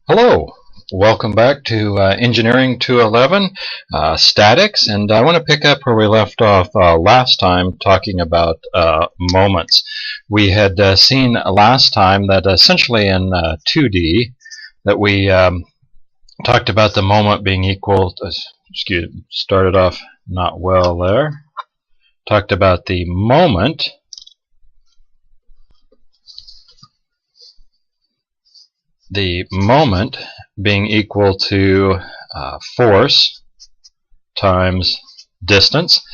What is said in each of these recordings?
Hello, welcome back to Engineering 211 Statics, and I want to pick up where we left off last time talking about moments. We had seen last time that essentially in 2D that we talked about the moment being equal to, started off not well there. Talked about the moment being equal to force times distance,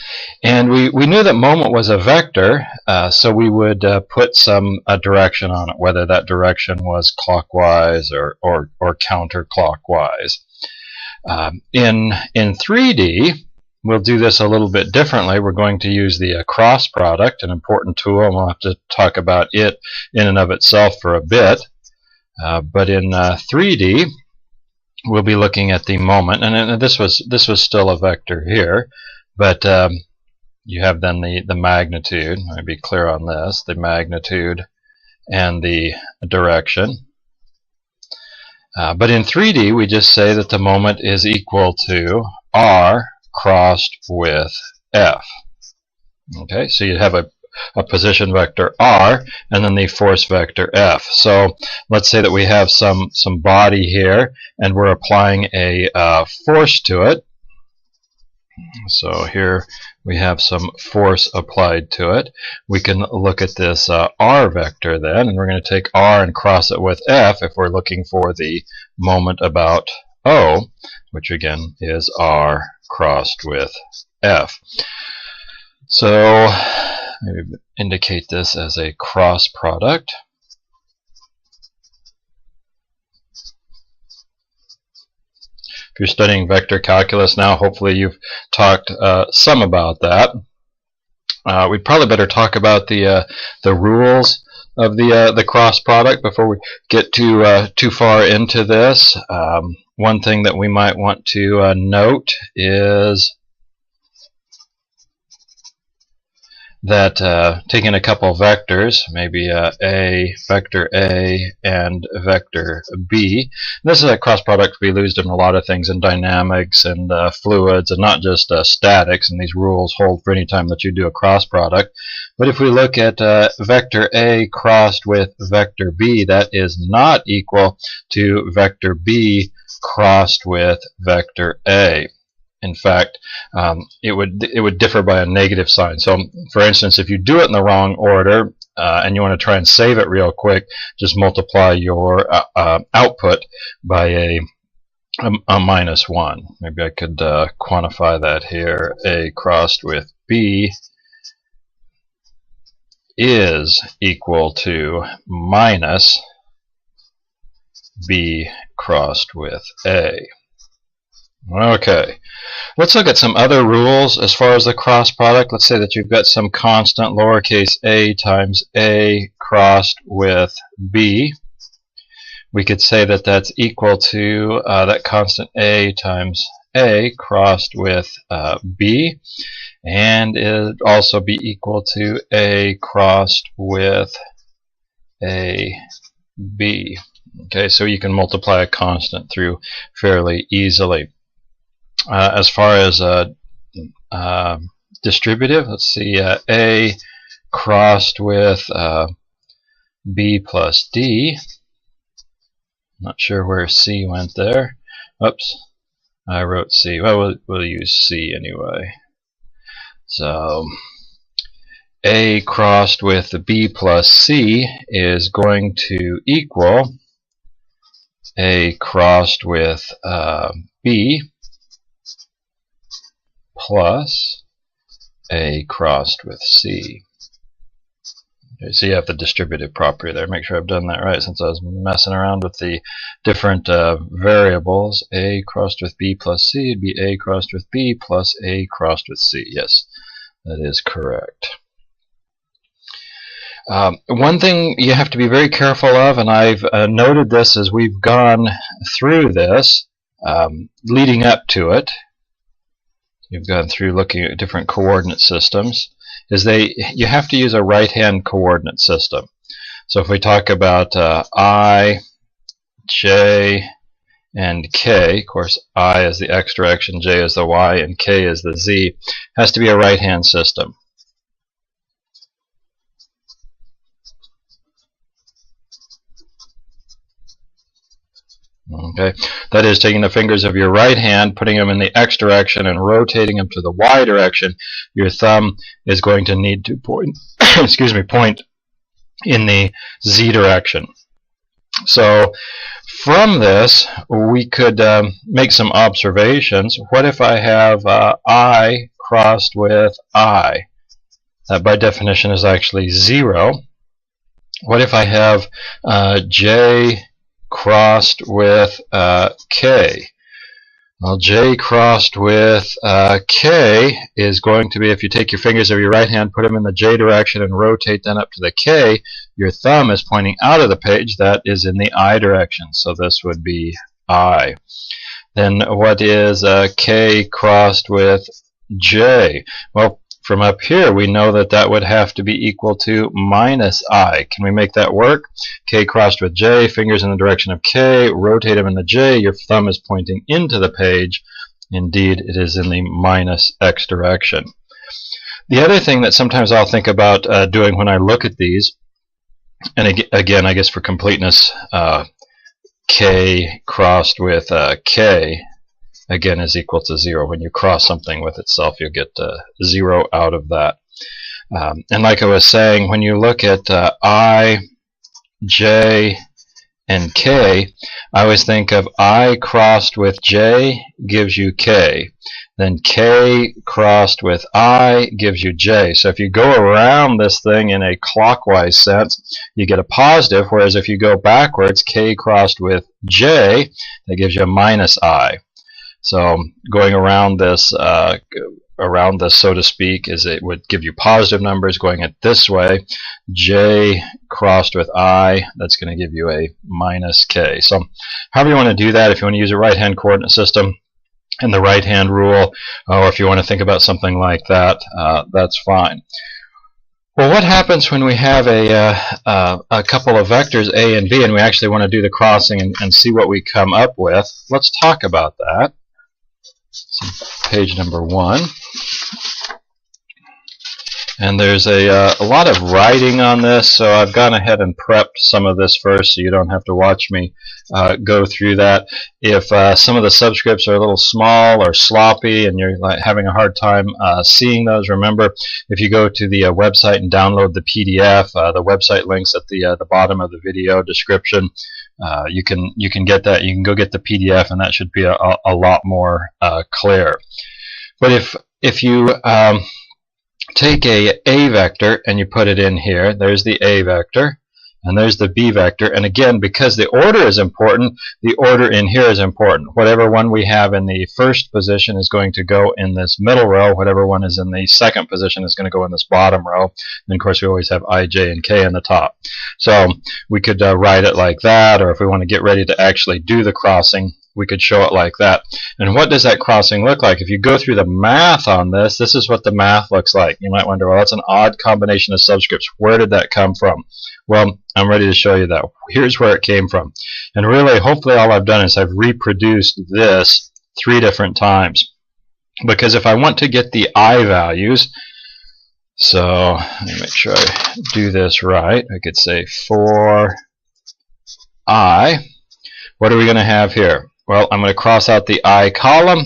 and we knew that moment was a vector, so we would put some direction on it, whether that direction was clockwise or counterclockwise. In 3D, we'll do this a little bit differently. We're going to use the cross product, an important tool, and we'll have to talk about it in and of itself for a bit. But in 3D, we'll be looking at the moment, and this was still a vector here, but you have then the magnitude. Let me be clear on this: the magnitude and the direction. But in 3D, we just say that the moment is equal to r crossed with f. Okay, so you have a position vector r and then the force vector f. So let's say that we have some body here and we're applying a force to it. So here we have some force applied to it. We can look at this r vector then, and we're going to take r and cross it with f if we're looking for the moment about O, which again is r crossed with f. So maybe indicate this as a cross product. If you're studying vector calculus now, hopefully you've talked some about that. We'd probably better talk about the rules of the cross product before we get too far into this. One thing that we might want to note is that taking a couple vectors, maybe vector A and vector B. This is a cross product to be used in a lot of things in dynamics and fluids, and not just statics, and these rules hold for any time that you do a cross product. But if we look at vector A crossed with vector B, that is not equal to vector B crossed with vector A. In fact, it would differ by a negative sign. So, for instance, if you do it in the wrong order and you want to try and save it real quick, just multiply your output by a -1. Maybe I could quantify that here. A crossed with B is equal to minus B crossed with A. Okay, let's look at some other rules as far as the cross product. Let's say that you've got some constant lowercase a times A crossed with B. We could say that that's equal to that constant A times A crossed with B, and it'd also be equal to A crossed with A B. Okay, so you can multiply a constant through fairly easily. As far as distributive, let's see, A crossed with B plus D. Not sure where C went there. Oops, I wrote C. Well, we'll use C anyway. So A crossed with B plus C is going to equal A crossed with B plus A crossed with C. Okay, so you have the distributive property there. Make sure I've done that right, since I was messing around with the different variables. A crossed with B plus C would be A crossed with B plus A crossed with C. Yes, that is correct. One thing you have to be very careful of, and I've noted this as we've gone through this, leading up to it, we've gone through looking at different coordinate systems, is you have to use a right-hand coordinate system. So if we talk about I, J, and k, of course I is the x direction, j is the y, and k is the z, has to be a right-hand system. Okay, that is taking the fingers of your right hand, putting them in the x direction, and rotating them to the y direction. Your thumb is going to need to point, excuse me, point in the z direction. So from this, we could make some observations. What if I have I crossed with I? That by definition is actually 0. What if I have j crossed with k? Well, j crossed with k is going to be, if you take your fingers of your right hand, put them in the j direction, and rotate them up to the k, your thumb is pointing out of the page. That is in the I direction, so this would be I. Then what is k crossed with j? Well, from up here, we know that that would have to be equal to minus I. Can we make that work? K crossed with j, fingers in the direction of k, rotate them in the j, your thumb is pointing into the page. Indeed, it is in the minus x direction. The other thing that sometimes I'll think about doing when I look at these, and again, I guess for completeness, k crossed with k, again, is equal to 0. When you cross something with itself, you'll get 0 out of that. And like I was saying, when you look at I, j, and k, I always think of I crossed with j gives you k. Then k crossed with I gives you j. So if you go around this thing in a clockwise sense, you get a positive, whereas if you go backwards, k crossed with j, that gives you a minus I. So going around this, so to speak, is it would give you positive numbers. Going it this way, j crossed with I, that's going to give you a minus k. So however you want to do that, if you want to use a right-hand coordinate system and the right-hand rule, or if you want to think about something like that, that's fine. Well, what happens when we have a couple of vectors a and b, and we actually want to do the crossing and see what we come up with? Let's talk about that. So page number 1. And there's a lot of writing on this, so I've gone ahead and prepped some of this first so you don't have to watch me go through that. If some of the subscripts are a little small or sloppy and you're having a hard time seeing those, remember, if you go to the website and download the PDF, the website links at the bottom of the video description. You can get that. You can go get the PDF, and that should be a lot more clear. But if you take a vector and you put it in here, there's the a vector, and there's the b vector. And again, because the order is important, the order in here is important. Whatever one we have in the first position is going to go in this middle row. Whatever one is in the second position is going to go in this bottom row. And of course, we always have I, j, and k in the top. So we could write it like that, or if we want to get ready to actually do the crossing, we could show it like that. And what does that crossing look like? If you go through the math on this, this is what the math looks like. You might wonder, well, that's an odd combination of subscripts. Where did that come from? Well, I'm ready to show you that. Here's where it came from. And really, hopefully all I've done is I've reproduced this 3 different times. Because if I want to get the I values, so let me make sure I do this right. I could say for I, what are we going to have here? Well, I'm going to cross out the I column,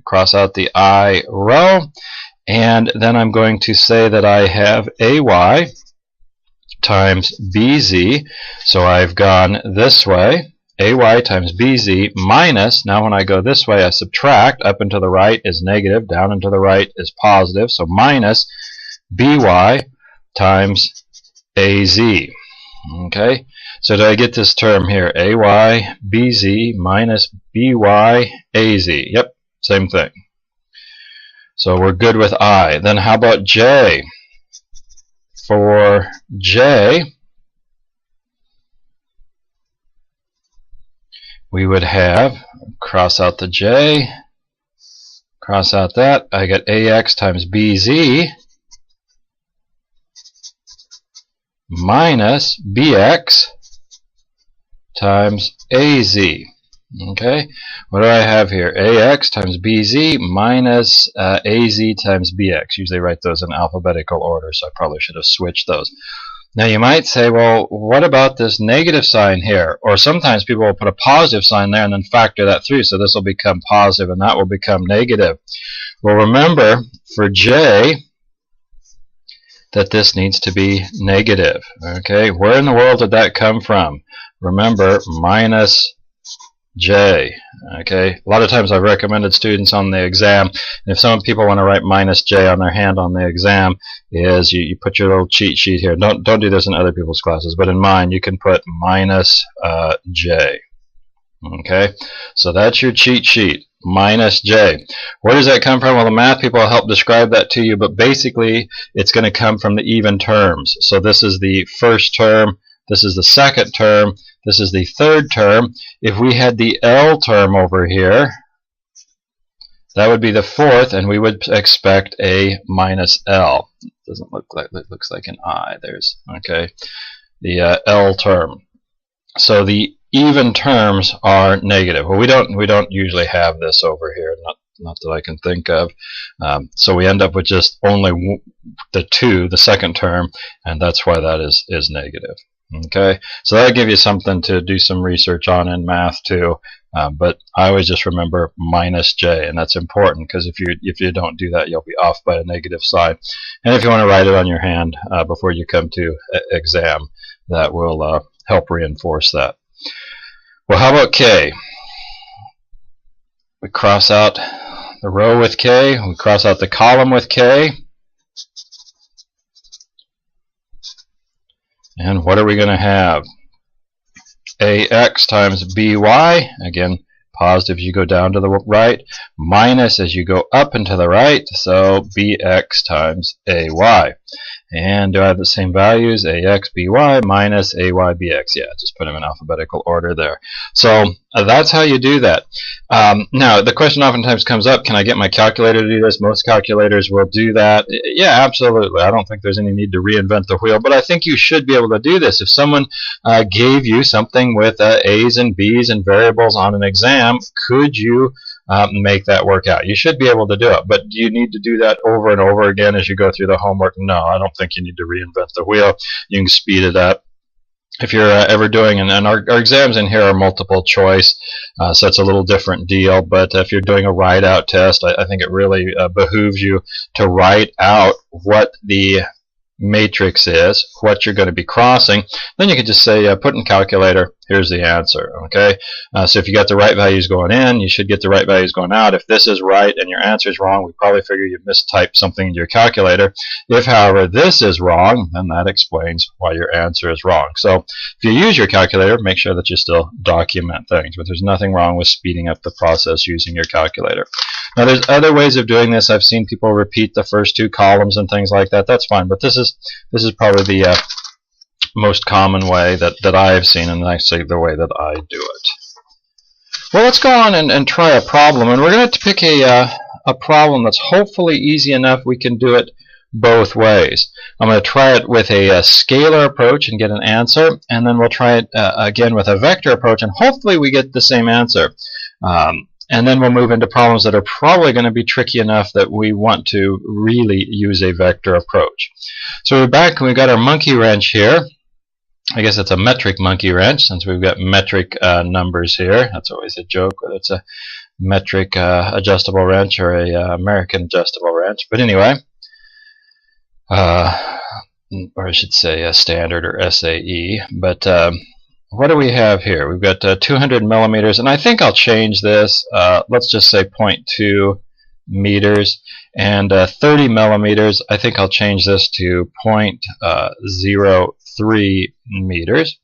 cross out the I row, and then I'm going to say that I have AY times BZ. So I've gone this way, AY times BZ minus, now when I go this way, I subtract. Up and to the right is negative, down and to the right is positive, so minus BY times AZ. Okay, so do I get this term here? AY BZ minus BY AZ. Yep, same thing. So we're good with I. Then how about J? For J, we would have, cross out the J, cross out that, I get AX times BZ minus BX times AZ. Okay, what do I have here? AX times BZ minus AZ times BX. Usually write those in alphabetical order, so I probably should have switched those. Now you might say, well, what about this negative sign here? Or sometimes people will put a positive sign there and then factor that through, so this will become positive and that will become negative. Well, remember, for J, that this needs to be negative. Okay, where in the world did that come from? Remember, minus J. Okay, a lot of times I've recommended students on the exam, and if some people want to write minus J on their hand on the exam, is you put your little cheat sheet here. Don't do this in other people's classes, but in mine you can put minus J. Okay, so that's your cheat sheet, minus J. Where does that come from? Well, the math people will help describe that to you, but basically it's going to come from the even terms. So this is the first term, this is the second term, this is the third term. If we had the L term over here, that would be the fourth, and we would expect a minus L. Doesn't look like, it looks like an I. There's, okay, the L term. So the even terms are negative. Well, we don't usually have this over here, not that I can think of. So we end up with just only the second term, and that's why that is negative. Okay, so that'll give you something to do some research on in math too. But I always just remember minus J, and that's important because if you don't do that, you'll be off by a negative sign. And if you want to write it on your hand before you come to exam, that will help reinforce that. Well, how about K? We cross out the row with K, we cross out the column with K. And what are we going to have? AX times BY, again, positive as you go down to the right, minus as you go up and to the right, so BX times AY. And do I have the same values? AX, BY minus AY, BX. Yeah, just put them in alphabetical order there. So that's how you do that. Now, the question oftentimes comes up, can I get my calculator to do this? Most calculators will do that. Yeah, absolutely. I don't think there's any need to reinvent the wheel, but I think you should be able to do this. If someone gave you something with A's and B's and variables on an exam, could you make that work out? You should be able to do it, but do you need to do that over and over again as you go through the homework? No, I don't think you need to reinvent the wheel. You can speed it up. If you're ever doing, and our exams in here are multiple choice, so it's a little different deal, but if you're doing a write-out test, I think it really behooves you to write out what the matrix is, what you're going to be crossing. Then you can just say, put in calculator, here's the answer. Okay, so if you got the right values going in, you should get the right values going out. If this is right and your answer is wrong, we probably figure you mistyped something into your calculator. If, however, this is wrong, then that explains why your answer is wrong. So if you use your calculator, make sure that you still document things, but there's nothing wrong with speeding up the process using your calculator. Now, there's other ways of doing this. I've seen people repeat the first two columns and things like that. That's fine, but this is probably the most common way that I've seen, and actually the way that I do it. Well, let's go on and try a problem, and we're going to pick a problem that's hopefully easy enough we can do it both ways. I'm going to try it with a scalar approach and get an answer, and then we'll try it again with a vector approach, and hopefully we get the same answer. And then we'll move into problems that are probably going to be tricky enough that we want to really use a vector approach. So we're back and we've got our monkey wrench here. I guess it's a metric monkey wrench since we've got metric numbers here. That's always a joke, whether it's a metric adjustable wrench or a American adjustable wrench. But anyway, or I should say a standard or SAE. But what do we have here? We've got 200 millimeters, and I think I'll change this. Let's just say 0.2 meters, and 30 millimeters. I think I'll change this to 0.03 meters.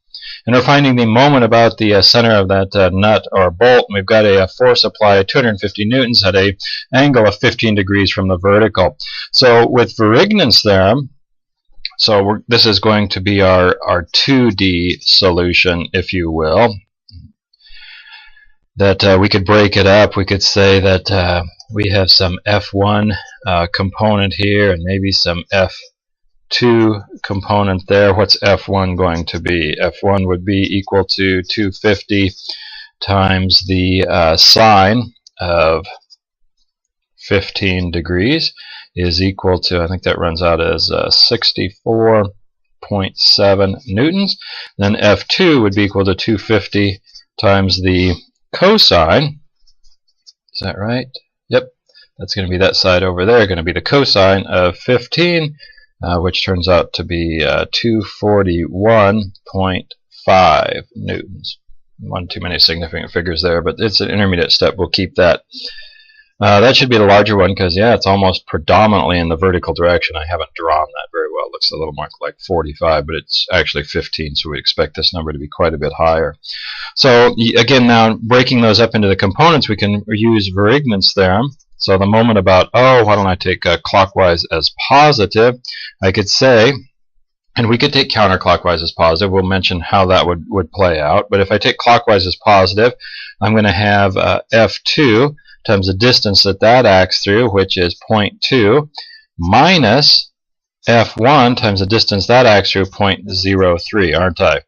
And we're finding the moment about the center of that nut or bolt. And we've got a force apply of 250 newtons at an angle of 15 degrees from the vertical. So with Varignon's theorem, so this is going to be our 2D solution, if you will. That we could break it up. We could say that we have some F1 component here and maybe some F2 component there. What's F1 going to be? F1 would be equal to 250 times the sine of 15 degrees is equal to, I think that runs out as 64.7 newtons. Then F2 would be equal to 250 times the cosine. Is that right? Yep. That's going to be that side over there, going to be the cosine of 15, which turns out to be 241.5 newtons. One too many significant figures there, but it's an intermediate step. We'll keep that. That should be the larger one because, yeah, it's almost predominantly in the vertical direction. I haven't drawn that very well. It looks a little more like 45, but it's actually 15, so we expect this number to be quite a bit higher. So, again, now breaking those up into the components, we can use Varignon's theorem. So the moment about, oh, why don't I take clockwise as positive, I could say, and we could take counterclockwise as positive. We'll mention how that would play out. But if I take clockwise as positive, I'm going to have F2 times the distance that acts through, which is 0.2, minus F1 times the distance that acts through, 0.03, aren't I?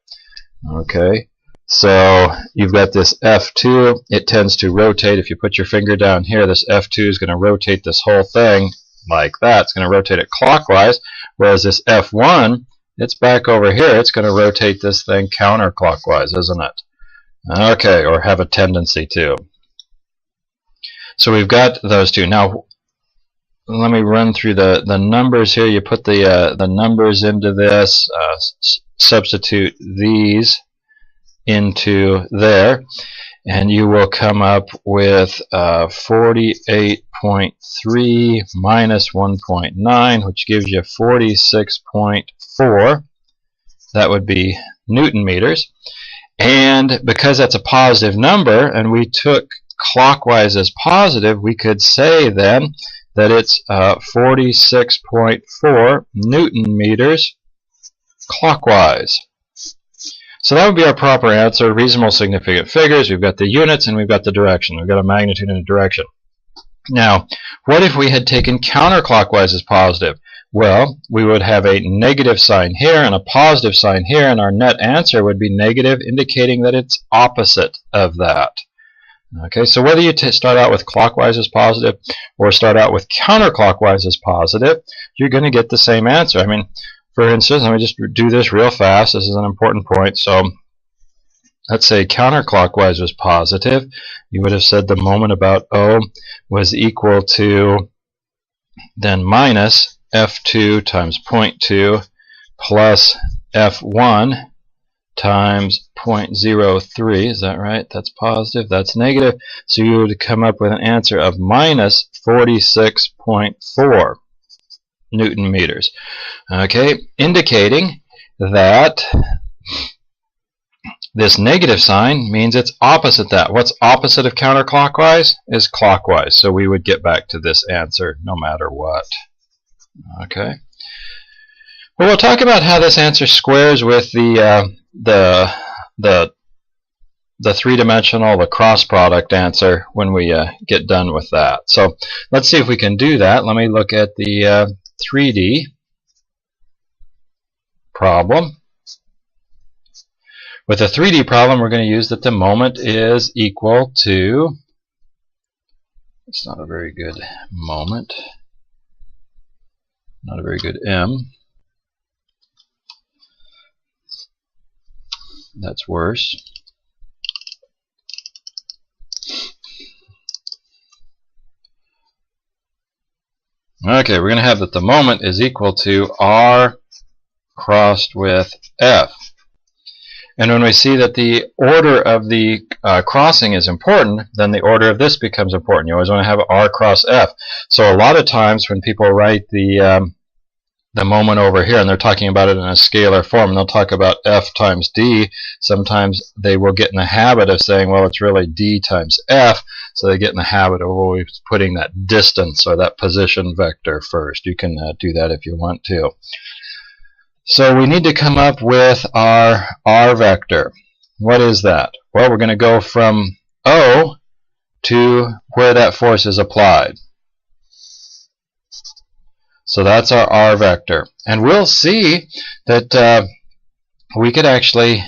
Okay, so you've got this F2. It tends to rotate. If you put your finger down here, this F2 is going to rotate this whole thing like that. It's going to rotate it clockwise, whereas this F1, it's back over here. It's going to rotate this thing counterclockwise, isn't it? Okay, or have a tendency to. So we've got those two. Now, let me run through the numbers here. You put the numbers into this, substitute these into there, and you will come up with 48.3 minus 1.9, which gives you 46.4. That would be Newton meters. And because that's a positive number, and we took clockwise as positive, we could say then that it's 46.4 Newton meters clockwise. So that would be our proper answer. Reasonable significant figures. We've got the units and we've got the direction. We've got a magnitude and a direction. Now, what if we had taken counterclockwise as positive? Well, we would have a negative sign here and a positive sign here, and our net answer would be negative, indicating that it's opposite of that. Okay, so whether you start out with clockwise as positive or start out with counterclockwise as positive, you're going to get the same answer. I mean, for instance, let me just do this real fast. This is an important point. So let's say counterclockwise was positive. You would have said the moment about O was equal to then minus F2 times 0.2 plus F1 times 0.03. Is that right? That's positive. That's negative. So you would come up with an answer of minus 46.4 Newton meters. Okay, indicating that this negative sign means it's opposite that. What's opposite of counterclockwise is clockwise. So we would get back to this answer no matter what. Okay. Well, we'll talk about how this answer squares with the three-dimensional, the cross product answer when we get done with that. So let's see if we can do that. Let me look at the 3D problem. With a 3D problem, we're going to use that the moment is equal to, it's not a very good moment, not a very good M. That's worse. Okay, we're going to have that the moment is equal to R crossed with F. And when we see that the order of the crossing is important, then the order of this becomes important. You always want to have R cross F. So a lot of times when people write the moment over here, and they're talking about it in a scalar form, they'll talk about F times D. Sometimes they will get in the habit of saying, well, it's really D times F. So they get in the habit of always putting that distance or that position vector first. You can do that if you want to. So we need to come up with our R vector. What is that? Well, we're going to go from O to where that force is applied. So that's our R vector. And we'll see that we could actually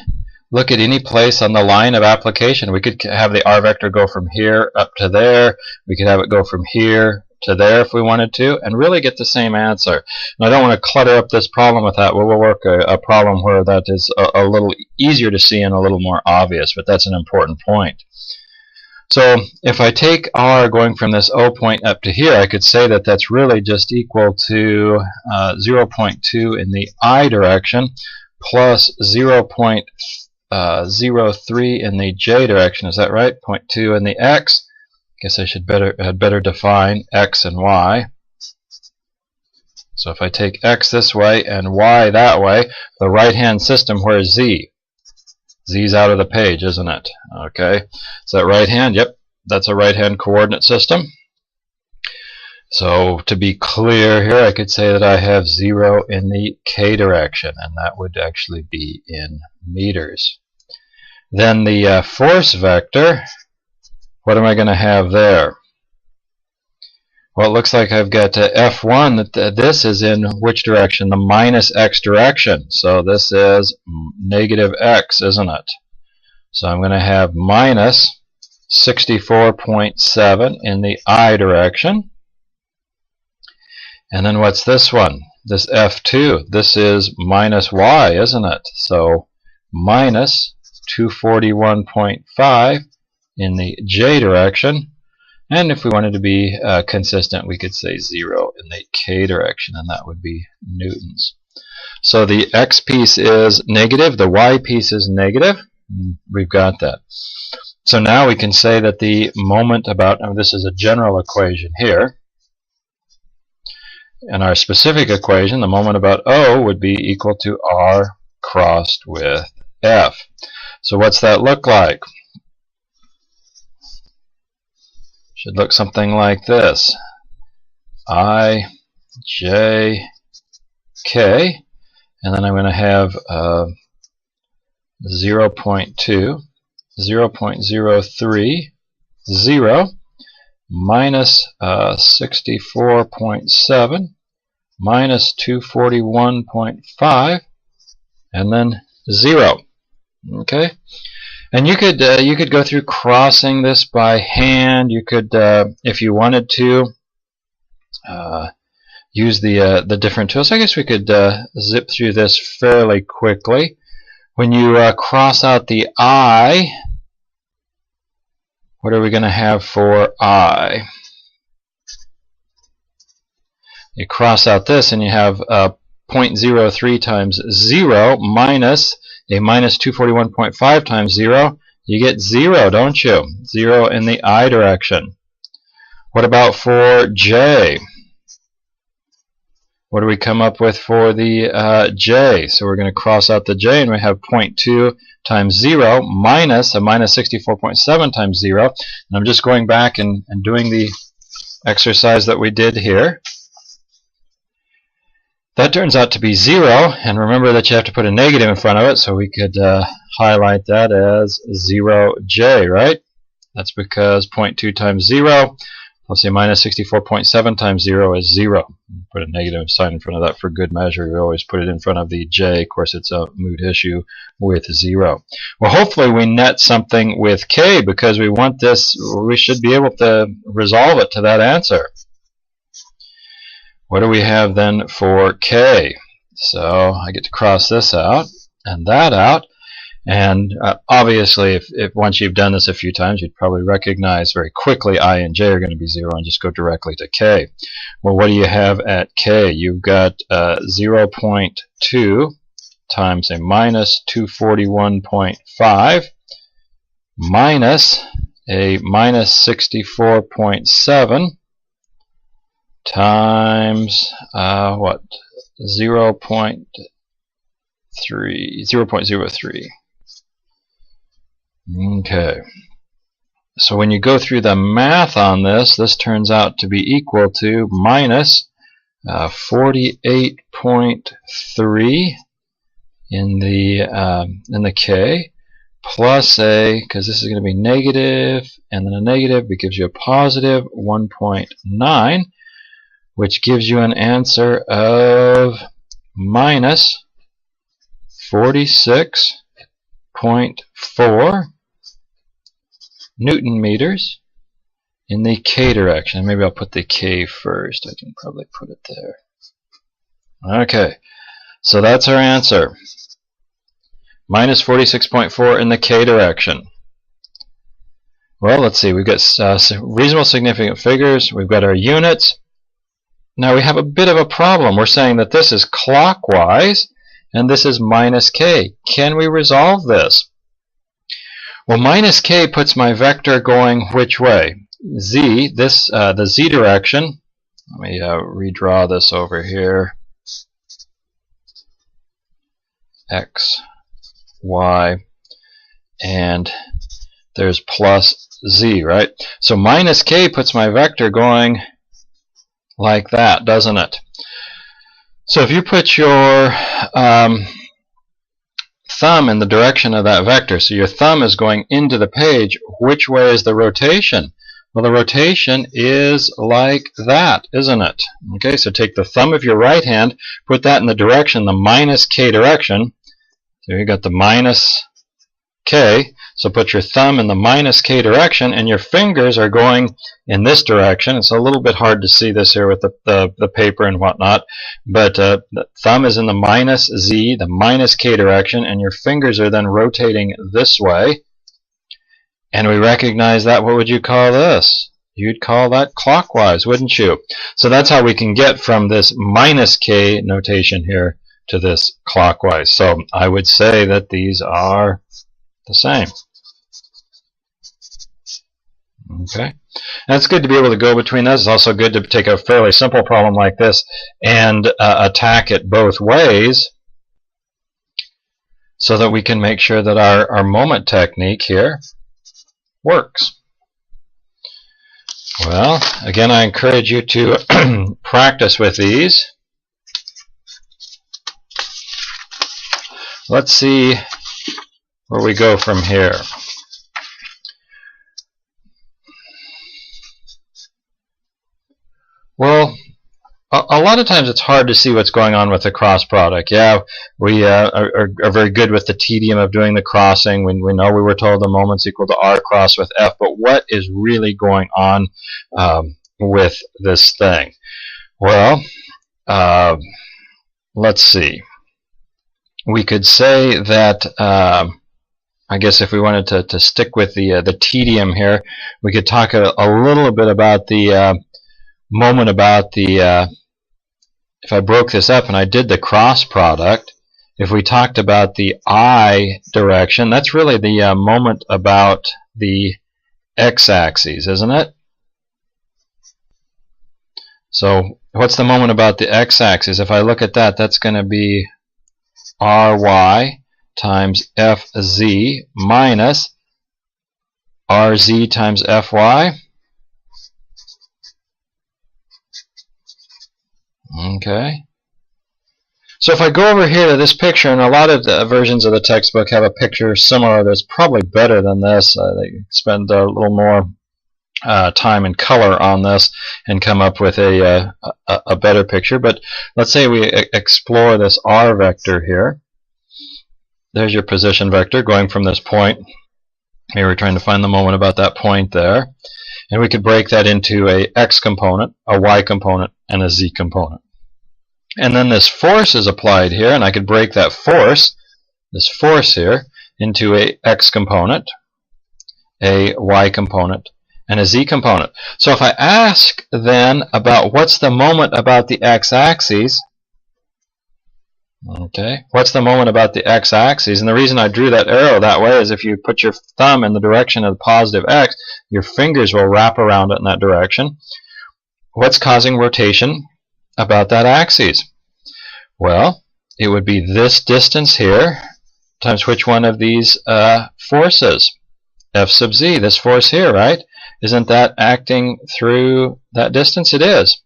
look at any place on the line of application. We could have the R vector go from here up to there. We could have it go from here to there if we wanted to, and really get the same answer. And I don't want to clutter up this problem with that. We'll work a problem where that is a little easier to see and a little more obvious, but that's an important point. So if I take R going from this O point up to here, I could say that that's really just equal to 0.2 in the I direction plus 0.03 in the J direction. Is that right? 0.2 in the X. Guess I should better define X and Y. So if I take X this way and Y that way, the right-hand system, where's Z? Z's out of the page, isn't it? Okay. Is that right hand? Yep. That's a right-hand coordinate system. So to be clear here, I could say that I have 0 in the K direction, and that would actually be in meters. Then the force vector, what am I going to have there? Well, it looks like I've got F1, that this is in which direction? The minus X direction. So this is negative X, isn't it? So I'm going to have minus 64.7 in the I direction. And then what's this one? This F2, this is minus Y, isn't it? So minus 241.5 in the J direction. And if we wanted to be consistent, we could say 0 in the K direction, and that would be newtons. So the X piece is negative, the Y piece is negative. We've got that. So now we can say that the moment about, this is a general equation here. And our specific equation, the moment about O, would be equal to R crossed with F. So what's that look like? Should look something like this. I, J, K, and then I'm going to have 0.2, 0.03, 0, minus 64.7, minus 241.5, and then 0. Okay? And you could go through crossing this by hand. You could, if you wanted to, use the different tools. I guess we could zip through this fairly quickly. When you cross out the I, what are we going to have for I? You cross out this and you have 0.03 times 0 minus a minus 241.5 times 0. You get 0, don't you? 0 in the I direction. What about for J? What do we come up with for the J? So we're going to cross out the J, and we have 0.2 times 0 minus a minus 64.7 times 0. And I'm just going back and doing the exercise that we did here. That turns out to be 0, and remember that you have to put a negative in front of it, so we could highlight that as 0J, right? That's because 0.2 times 0 plus a minus 64.7 times 0 is 0. Put a negative sign in front of that for good measure. We always put it in front of the J. Of course, it's a moot issue with 0. Well, hopefully we net something with K, because we want this, we should be able to resolve it to that answer. What do we have then for K? So I get to cross this out and that out. And obviously, if once you've done this a few times, you'd probably recognize very quickly I and J are going to be 0 and just go directly to K. Well, what do you have at K? You've got 0.2 times a minus 241.5 minus a minus 64.7 times what? 0.03. Okay. So when you go through the math on this, this turns out to be equal to minus 48.3 in the K, plus a, because this is going to be negative, and then a negative, it gives you a positive 1.9, which gives you an answer of minus 46.6 0.4 Newton meters in the k direction. Maybe I'll put the k first. I can probably put it there. Okay, so that's our answer. Minus 46.4 in the k direction. Well, let's see. We've got reasonable significant figures. We've got our units. Now we have a bit of a problem. We're saying that this is clockwise and this is minus k. Can we resolve this? Well, minus k puts my vector going which way? Z, the z direction. Let me redraw this over here. X, y, and there's plus z, right? So minus k puts my vector going like that, doesn't it? So if you put your thumb in the direction of that vector, so your thumb is going into the page, which way is the rotation? Well, the rotation is like that, isn't it? Okay, so take the thumb of your right hand, put that in the direction, the minus k direction. So you got the minus k, so put your thumb in the minus k direction, and your fingers are going in this direction. It's a little bit hard to see this here with the paper and whatnot, but the thumb is in the minus z, the minus k direction, and your fingers are then rotating this way. And we recognize that. What would you call this? You'd call that clockwise, wouldn't you? So that's how we can get from this minus k notation here to this clockwise. So I would say that these are the same. Okay, and it's good to be able to go between those. It's also good to take a fairly simple problem like this and attack it both ways so that we can make sure that our moment technique here works. Well, again, I encourage you to practice with these. Let's see where we go from here. Well, a lot of times it's hard to see what's going on with the cross product. Yeah, we are very good with the tedium of doing the crossing. We know we were told the moment's equal to r cross with f, but what is really going on with this thing? Well, let's see. We could say that, I guess if we wanted to stick with the tedium here, we could talk a little bit about the moment about the if I broke this up and I did the cross product, if we talked about the I direction, that's really the moment about the x-axis, isn't it? So what's the moment about the x-axis? If I look at that, that's going to be ry times fz minus rz times fy. Okay. So if I go over here to this picture, and a lot of the versions of the textbook have a picture similar that's probably better than this. They spend a little more time and color on this and come up with a better picture. But let's say we explore this r vector here. There's your position vector going from this point. Here we're trying to find the moment about that point there. And we could break that into a x component, a y component, and a z component. And then this force is applied here, and I could break that force, this force here, into a x component, a y component, and a z component. So if I ask then about what's the moment about the x-axis, okay, what's the moment about the x-axis? And the reason I drew that arrow that way is if you put your thumb in the direction of the positive x, your fingers will wrap around it in that direction. What's causing rotation about that axis? Well, it would be this distance here times which one of these forces? F sub z, this force here, right? Isn't that acting through that distance? It is.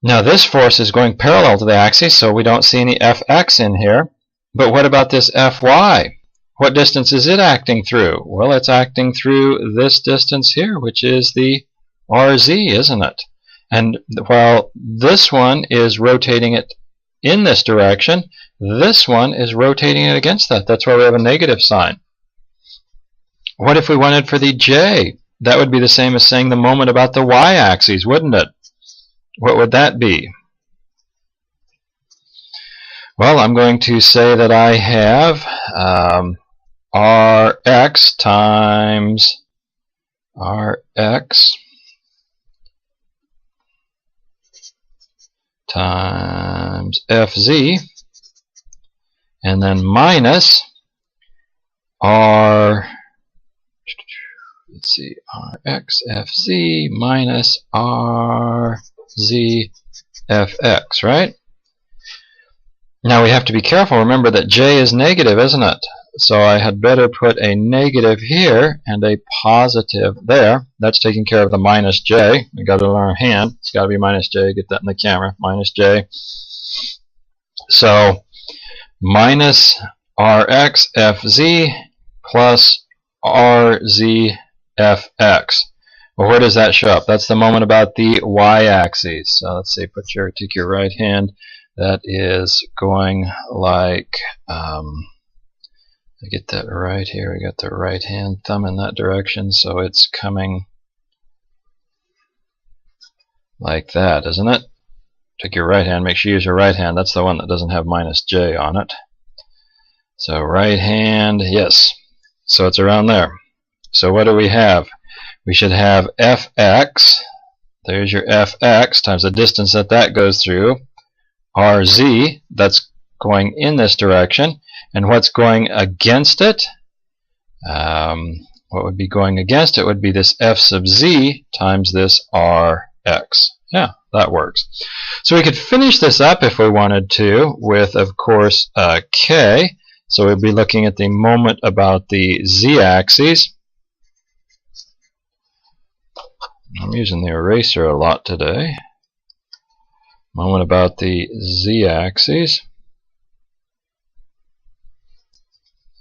Now this force is going parallel to the axis, so we don't see any fx in here. But what about this fy? What distance is it acting through? Well, it's acting through this distance here, which is the rz, isn't it? And while this one is rotating it in this direction, This one is rotating it against that. That's why we have a negative sign. What if we wanted for the j? That would be the same as saying the moment about the y-axis, wouldn't it? What would that be? Well, I'm going to say that I have Rx times Rx times Fz, and then minus Rx Fz minus Rz Fx, right? Now we have to be careful. Remember that j is negative, isn't it? So I had better put a negative here and a positive there. That's taking care of the minus j. We got it on our hand. It's got to be minus j. Get that in the camera. Minus j. So minus Rx Fz plus Rz Fx. Well, where does that show up? That's the moment about the y-axis. So let's see. Take your right hand. That is going like, I get that right here. We got the right hand thumb in that direction, so it's coming like that, isn't it? Take your right hand. Make sure you use your right hand. That's the one that doesn't have minus j on it. So right hand, yes. So it's around there. So what do we have? We should have fx. There's your fx times the distance that goes through. Rz, that's going in this direction. And what's going against it? What would be going against it would be this f sub z times this Rx. Yeah, that works. So we could finish this up if we wanted to with, of course, k. So we'd be looking at the moment about the z-axis. I'm using the eraser a lot today. Moment about the z-axis.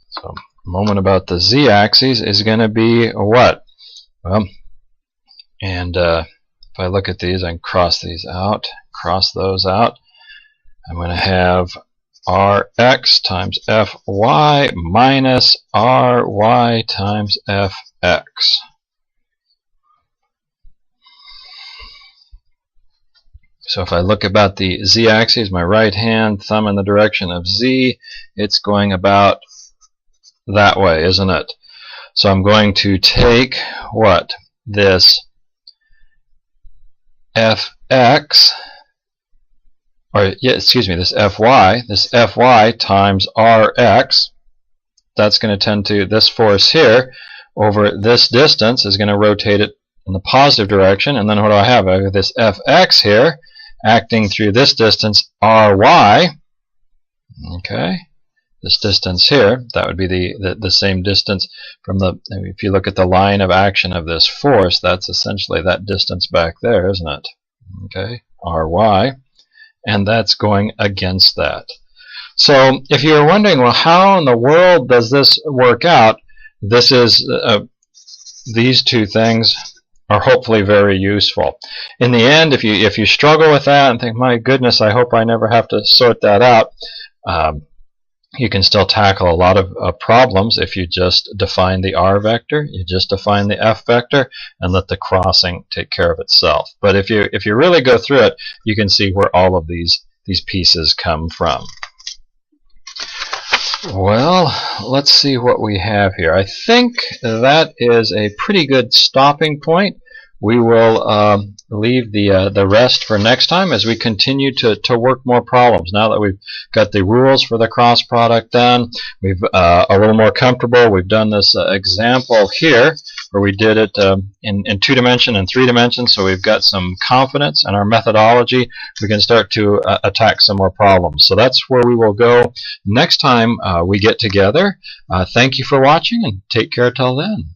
So moment about the z-axis is going to be what? Well, and if I look at these, I can cross these out, cross those out. I'm going to have Rx times Fy minus Ry times Fx. So if I look about the z-axis, my right hand thumb in the direction of z, it's going about that way, isn't it? So I'm going to take what? This fx, or yeah, excuse me, this fy times rx. That's going to tend to this force here over this distance is going to rotate it in the positive direction, and then what do I have? I have this fx here acting through this distance ry. Okay. This distance here, that would be the same distance from the, if you look at the line of action of this force, that's essentially that distance back there, isn't it? Okay, Ry, and that's going against that. So if you're wondering, well, how in the world does this work out? This is, these two things are hopefully very useful. In the end, if you struggle with that and think, my goodness, I hope I never have to sort that out, you can still tackle a lot of problems if you just define the r vector, you just define the f vector, and let the crossing take care of itself. But if you really go through it, you can see where all of these pieces come from. Well, let's see what we have here. I think that is a pretty good stopping point. We will leave the rest for next time as we continue to work more problems. Now that we've got the rules for the cross product done, we've a little more comfortable. We've done this example here where we did it in 2 dimension and 3 dimensions, so we've got some confidence in our methodology. We can start to attack some more problems. So that's where we will go next time we get together. Thank you for watching, and take care till then.